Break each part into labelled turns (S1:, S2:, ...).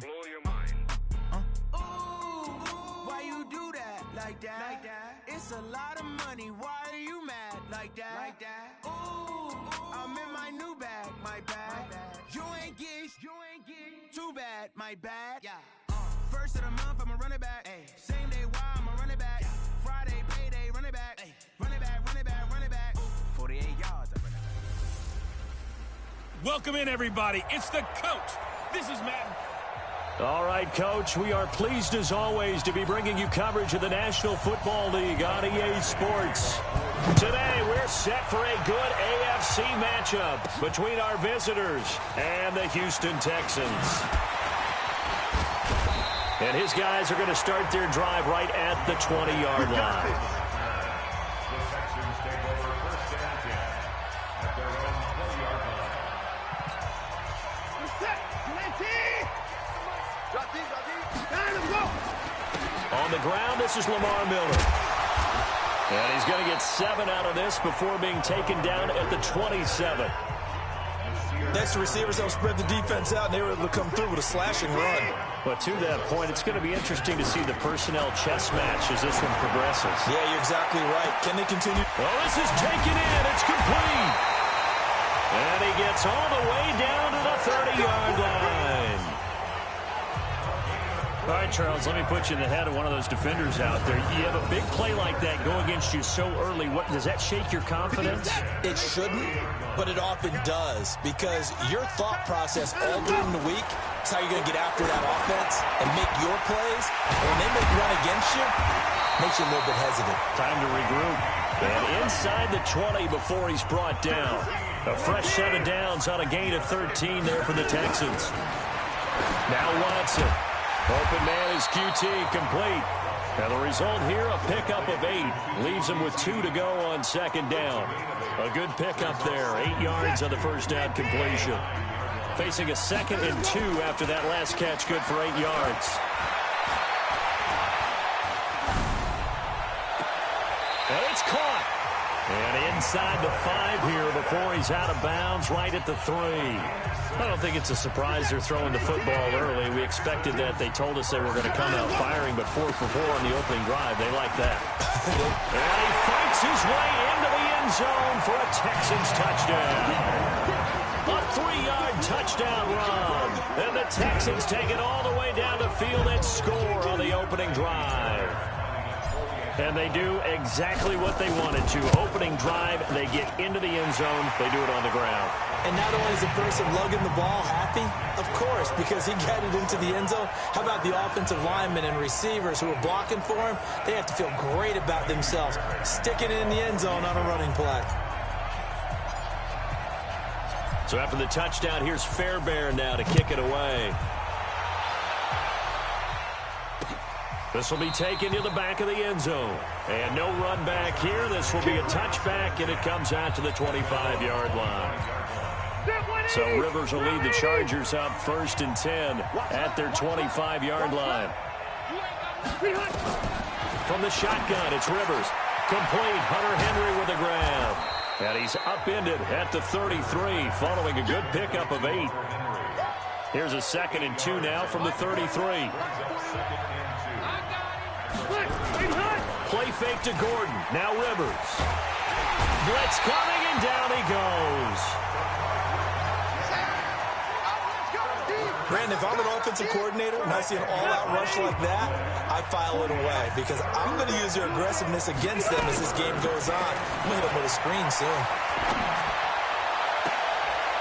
S1: blow your mind.
S2: Why you do that like that? It's a lot of money. Why are you mad like that? Ooh, I'm in my new bag, my bad. You ain't get too bad, my bad. Yeah. First of the month, I'ma run it back. Ay. Same day, why I'ma run it back. Friday, payday, run it back. Ay. Run it back, run it back, run it back. 48 yards, I run it back.
S3: Welcome in, everybody. It's the coach. This is Madden.
S4: All right, Coach, we are pleased as always to be bringing you coverage of the National Football League on EA Sports. Today, we're set for a good AFC matchup between our visitors and the Houston Texans. And his guys are going to start their drive right at the 20-yard line.
S5: The Texans take over first and 10 at their own 20-yard line.
S4: On the ground, this is Lamar Miller. And he's going to get 7 out of this before being taken down at the 27.
S6: Next to receivers, they'll spread the defense out, and they were able to come through with a slashing run.
S4: But to that point, it's going to be interesting to see the personnel chess match as this one progresses.
S6: Yeah, you're exactly right. Can they continue?
S4: Oh, this is taken in. It's complete. And he gets all the way down to the 30-yard line. All right, Charles, let me put you in the head of one of those defenders out there. You have a big play like that go against you so early. What does that shake your confidence?
S6: It shouldn't, but it often does, because your thought process all during the week is how you're going to get after that offense and make your plays. And when they make run against you, makes you a little bit hesitant.
S4: Time to regroup. And inside the 20 before he's brought down. A fresh set of downs on a gain of 13 there for the Texans. Now Watson. Open man is QT, complete. And the result here, a pickup of 8. Leaves him with 2 to go on second down. A good pickup there, 8 yards on the first down completion. Facing a 2nd and 2 after that last catch, good for 8 yards. And it's caught. And inside the 5 here before he's out of bounds, right at the 3. I don't think it's a surprise they're throwing the football early. We expected that. They told us they were going to come out firing, but 4 for 4 on the opening drive. They like that. And he fights his way into the end zone for a Texans touchdown. A 3-yard touchdown run. And the Texans take it all the way down the field and score on the opening drive. And they do exactly what they wanted to. Opening drive, they get into the end zone. They do it on the ground.
S6: And not only is the person lugging the ball happy, of course, because he got it into the end zone. How about the offensive linemen and receivers who are blocking for him? They have to feel great about themselves, sticking it in the end zone on a running play.
S4: So after the touchdown, here's Fairbairn now to kick it away. This will be taken to the back of the end zone. And no run back here. This will be a touchback, and it comes out to the 25-yard line. So Rivers will lead the Chargers up 1st and 10 at their 25-yard line. From the shotgun, it's Rivers. Complete. Hunter Henry with a grab. And he's upended at the 33, following a good pickup of 8. Here's a 2nd and 2 now from the 33. Play fake to Gordon. Now Rivers. Blitz coming, and down he goes.
S6: Brandon, if I'm an offensive coordinator and I see an all-out rush like that, I file it away because I'm going to use their aggressiveness against them as this game goes on. I'm going to hit them with a screen soon.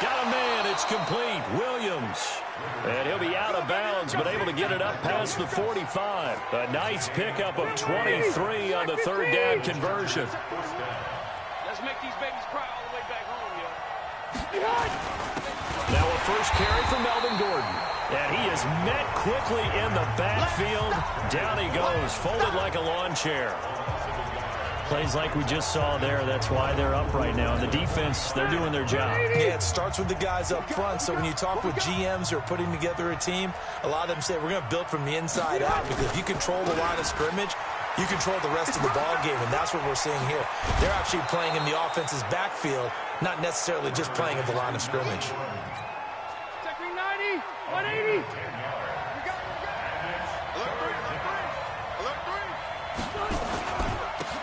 S4: Got a man. It's complete. Williams. And he'll be out of bounds, but able to get it up past the 45. A nice pickup of 23 on the 3rd down conversion.
S1: Let's make these babies cry all the way back home, yo.
S4: Now a first carry for Melvin Gordon. And he is met quickly in the backfield. Down he goes, folded like a lawn chair. Plays like we just saw there. That's why they're up right now. The defense, they're doing their job.
S6: Yeah, it starts with the guys up front. So when you talk with GMs who are putting together a team, a lot of them say we're going to build from the inside out, because if you control the line of scrimmage, you control the rest of the ball game, and that's what we're seeing here. They're actually playing in the offense's backfield, not necessarily just playing at the line of scrimmage.
S1: Check 90, 180.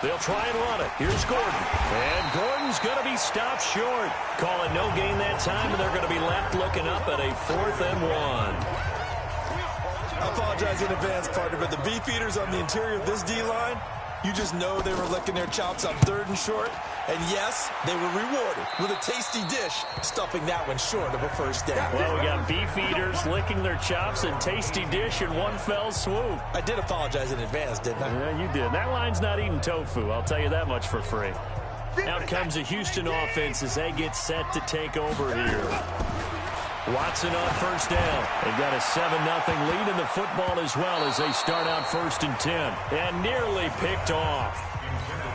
S4: They'll try and run it. Here's Gordon. And Gordon's going to be stopped short. Call it no gain that time, and they're going to be left looking up at a 4th and 1.
S6: I apologize in advance, partner, but the beefeaters on the interior of this D-line, you just know they were licking their chops on 3rd and short. And yes, they were rewarded with a tasty dish, stuffing that one short of a first down.
S4: Well, we got beefeaters licking their chops and tasty dish in one fell swoop.
S6: I did apologize in advance, didn't I?
S4: Yeah, you did. That line's not eating tofu, I'll tell you that much for free. Out comes the Houston offense as they get set to take over here. Watson on first down. They've got a 7-0 lead in the football as well as they start out 1st and 10. And nearly picked off.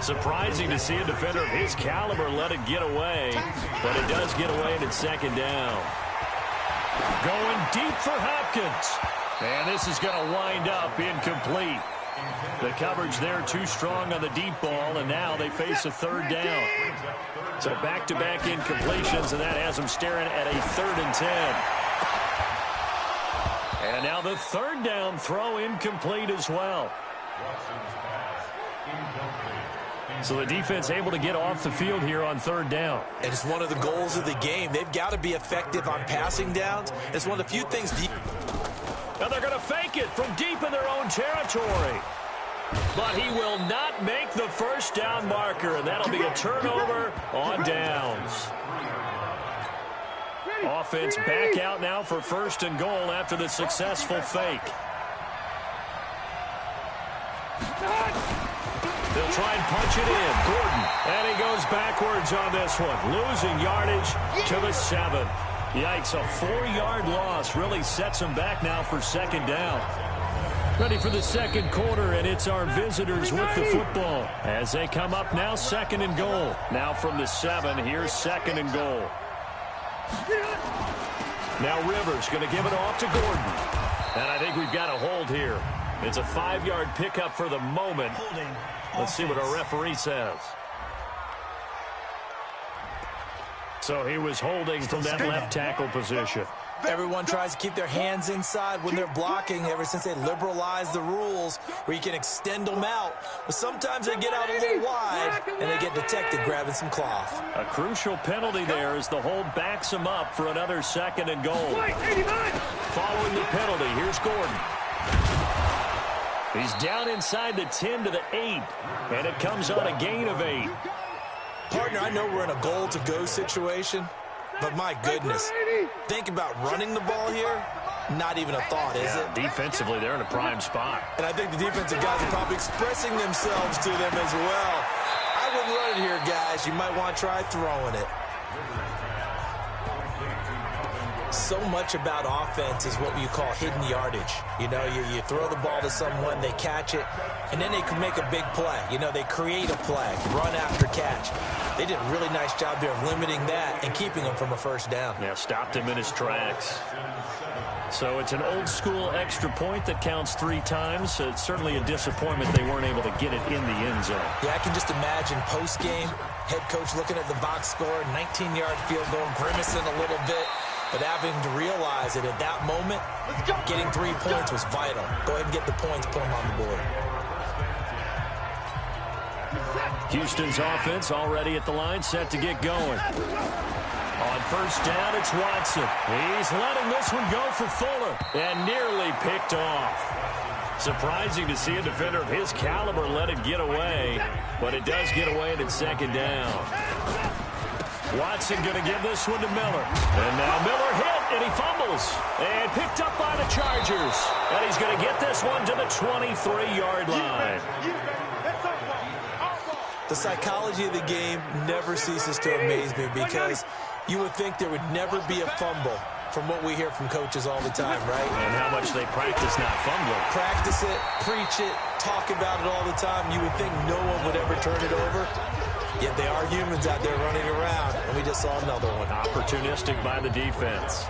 S4: Surprising to see a defender of his caliber let it get away. But it does get away and it's 2nd down. Going deep for Hopkins. And this is going to wind up incomplete. The coverage there too strong on the deep ball, and now they face a 3rd down. So back-to-back incompletions, and that has them staring at a 3rd and 10. And now the 3rd down throw incomplete as well. So the defense able to get off the field here on 3rd down.
S6: And it's one of the goals of the game. They've got to be effective on passing downs. It's one of the few things.
S4: Now they're going to fake it from deep in their own territory. But he will not make the first down marker, and that'll be a turnover on downs. Offense back out now for 1st and goal after the successful fake. They'll try and punch it in. Gordon. And he goes backwards on this one. Losing yardage to the 7. Yikes, a 4-yard loss really sets them back now for 2nd down. Ready for the 2nd quarter, and it's our visitors with the football. As they come up now, 2nd and goal. Now from the 7, here's 2nd and goal. Now Rivers going to give it off to Gordon. And I think we've got a hold here. It's a 5-yard pickup for the moment. Let's see what our referee says. So he was holding from that left tackle position.
S6: Everyone tries to keep their hands inside when they're blocking ever since they liberalized the rules where you can extend them out. But sometimes they get out a little wide and they get detected grabbing some cloth.
S4: A crucial penalty there as the hold backs them up for another 2nd and goal. Following the penalty, here's Gordon. He's down inside the 10 to the 8, and it comes on a gain of 8.
S6: Partner, I know we're in a goal-to-go situation, but my goodness, think about running the ball here. Not even a thought, is it?
S4: Defensively, they're in a prime spot.
S6: And I think the defensive guys are probably expressing themselves to them as well. I wouldn't run it here, guys. You might want to try throwing it. So much about offense is what you call hidden yardage. You know, you throw the ball to someone, they catch it, and then they can make a big play. You know, they create a play, run after catch. They did a really nice job there of limiting that and keeping him from a first down.
S4: Yeah, stopped him in his tracks. So it's an old-school extra point that counts 3 times. It's certainly a disappointment they weren't able to get it in the end zone.
S6: Yeah, I can just imagine post-game, head coach looking at the box score, 19-yard field goal, grimacing a little bit. But having to realize that at that moment, getting 3 points was vital. Go ahead and get the points, put them on the board.
S4: Houston's offense already at the line, set to get going. On first down, it's Watson. He's letting this one go for Fuller, and nearly picked off. Surprising to see a defender of his caliber let it get away, but it does get away, and it's 2nd down. Watson going to give this one to Miller. And now Miller hit, and he fumbles. And picked up by the Chargers. And he's going to get this one to the 23-yard line.
S6: The psychology of the game never ceases to amaze me because you would think there would never be a fumble from what we hear from coaches all the time, right?
S4: And how much they practice not fumbling.
S6: Practice it, preach it, talk about it all the time. You would think no one would ever turn it over. Yet they are humans out there running around, and we just saw another one.
S4: Opportunistic by the defense.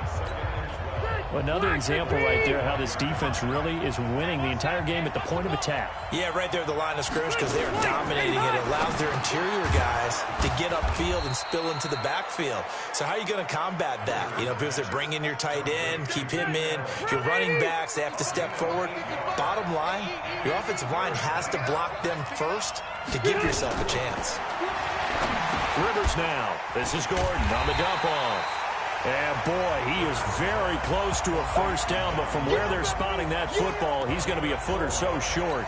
S4: Another example right there how this defense really is winning the entire game at the point of attack.
S6: Yeah, right there at the line of scrimmage because they are dominating it. It allows their interior guys to get upfield and spill into the backfield. So how are you going to combat that? You know, because they bring in your tight end, keep him in. Your running backs, they have to step forward. Bottom line, your offensive line has to block them first to give yourself a chance.
S4: Rivers now. This is Gordon on the dump off. And, boy, he is very close to a first down, but from where they're spotting that football, he's going to be a foot or so short.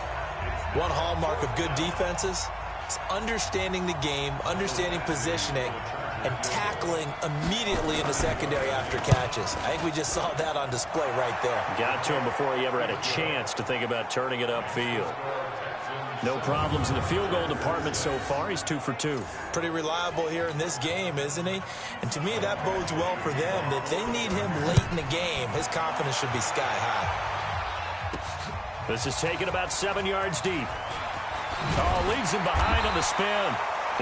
S6: One hallmark of good defenses is understanding the game, understanding positioning, and tackling immediately in the secondary after catches. I think we just saw that on display right there.
S4: Got to him before he ever had a chance to think about turning it upfield. No problems in the field goal department so far. He's 2 for 2.
S6: Pretty reliable here in this game, isn't he? And to me, that bodes well for them. If they need him late in the game, his confidence should be sky high.
S4: This is taken about 7 yards deep. Oh, leaves him behind on the spin.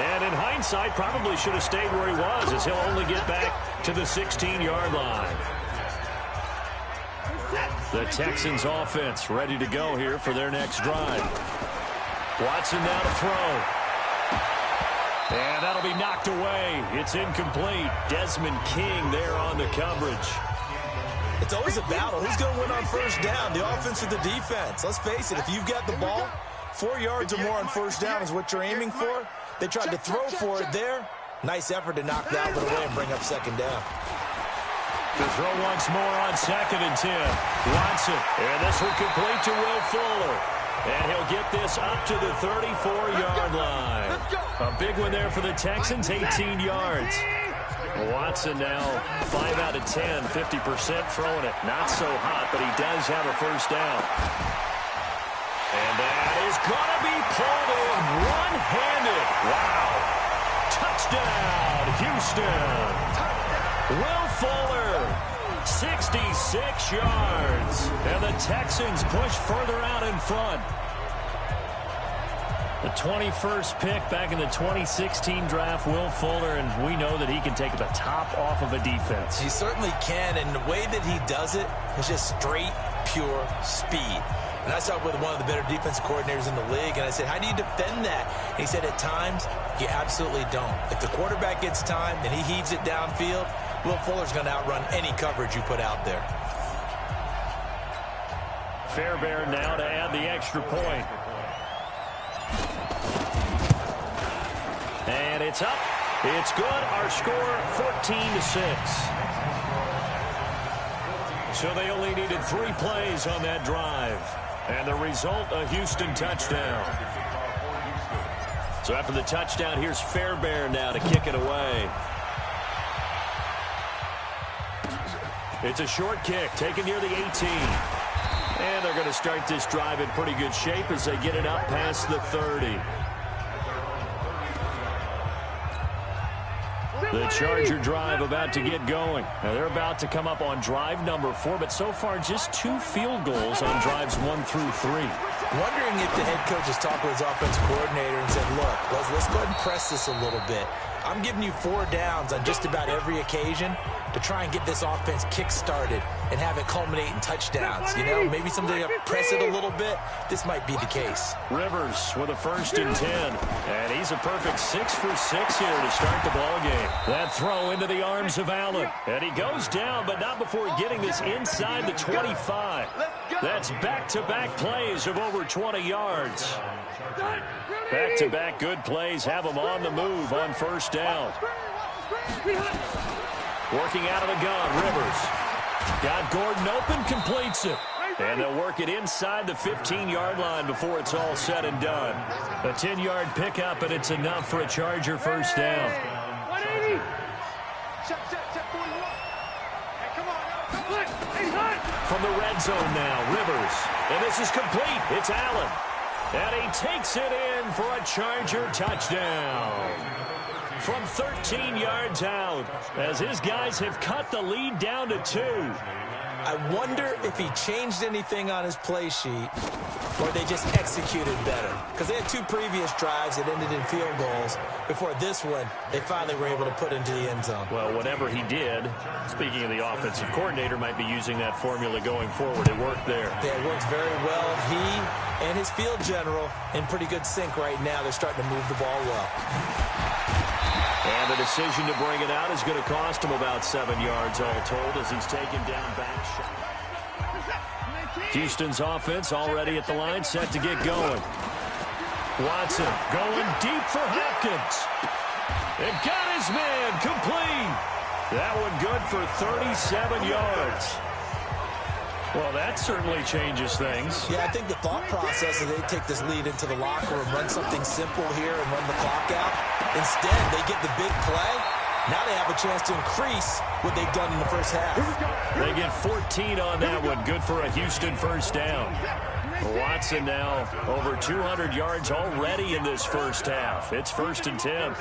S4: And in hindsight, probably should have stayed where he was, as he'll only get back to the 16-yard line. The Texans offense ready to go here for their next drive. Watson now to throw. And that'll be knocked away. It's incomplete. Desmond King there on the coverage.
S6: It's always a battle. Who's going to win on first down, the offense or the defense? Let's face it, if you've got the ball, 4 yards or more on first down is what you're aiming for. They tried to throw for it there. Nice effort to knock that one away and bring up second down.
S4: To throw once more on 2nd and 10. Watson. And this will complete to Will Fuller. And he'll get this up to the 34-yard line. A big one there for the Texans, 18 yards. Watson now 5 out of 10, 50% throwing it. Not so hot, but he does have a first down. And that is going to be pulled in one-handed. Wow. Touchdown, Houston. Will Fuller, 66 yards. And the Texans push further out in front. The 21st pick back in the 2016 draft, Will Fuller, and we know that he can take the top off of a defense.
S6: He certainly can, and the way that he does it is just straight, pure speed. And I saw it with one of the better defensive coordinators in the league, and I said, how do you defend that? And he said, at times, you absolutely don't. If the quarterback gets time and he heaves it downfield, Will Fuller's going to outrun any coverage you put out there.
S4: Fairbairn now to add the extra point. And it's up. It's good. Our score, 14-6. So they only needed 3 plays on that drive. And the result, a Houston touchdown. So after the touchdown, here's Fairbairn now to kick it away. It's a short kick, taken near the 18. And they're going to start this drive in pretty good shape as they get it up past the 30. The Charger drive about to get going. Now they're about to come up on drive number 4, but so far just 2 field goals on drives 1 through 3.
S6: Wondering if the head coach has talked with his offensive coordinator and said, look, let's go ahead and press this a little bit. I'm giving you 4 downs on just about every occasion to try and get this offense kick-started and have it culminate in touchdowns. You know, maybe someday to press it a little bit. This might be the case.
S4: Rivers with a 1st and 10. And he's a perfect 6 for 6 here to start the ball game. That throw into the arms of Allen. And he goes down, but not before getting this inside the 25. That's back-to-back plays of over 20 yards. Back-to-back good plays have them on the move on first down. Working out of the gun, Rivers. Got Gordon open, completes it. And they'll work it inside the 15-yard line before it's all said and done. A 10-yard pickup, and it's enough for a Charger first down.
S1: 180. Check 41. Hey, come on. Hey, hot.
S4: From the red zone now, Rivers. And this is complete. It's Allen. And he takes it in for a Charger touchdown. From 13 yards out, as his guys have cut the lead down to 2.
S6: I wonder if he changed anything on his play sheet or they just executed better? Because they had 2 previous drives that ended in field goals. Before this one, they finally were able to put into the end zone.
S4: Well, whatever he did, speaking of the offensive coordinator, might be using that formula going forward. It worked there.
S6: Yeah, it works very well. He and his field general in pretty good sync right now. They're starting to move the ball well.
S4: And the decision to bring it out is going to cost him about 7 yards all told as he's taken down back shot. Houston's offense already at the line, set to get going. Watson going deep for Hopkins. It got his man complete. That one good for 37 yards. Well, that certainly changes things.
S6: Yeah, I think the thought process is they take this lead into the locker room, run something simple here and run the clock out. Instead, they get the big play. Now they have a chance to increase what they've done in the first half.
S4: They get 14 on that one. Good for a Houston first down. Watson now over 200 yards already in this first half. It's 1st and 10.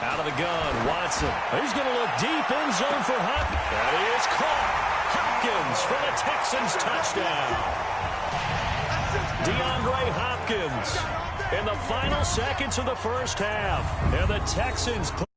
S4: Out of the gun, Watson. He's going to look deep in zone for Hopkins. That is caught. Hopkins for the Texans touchdown. DeAndre Hopkins in the final seconds of the first half. And the Texans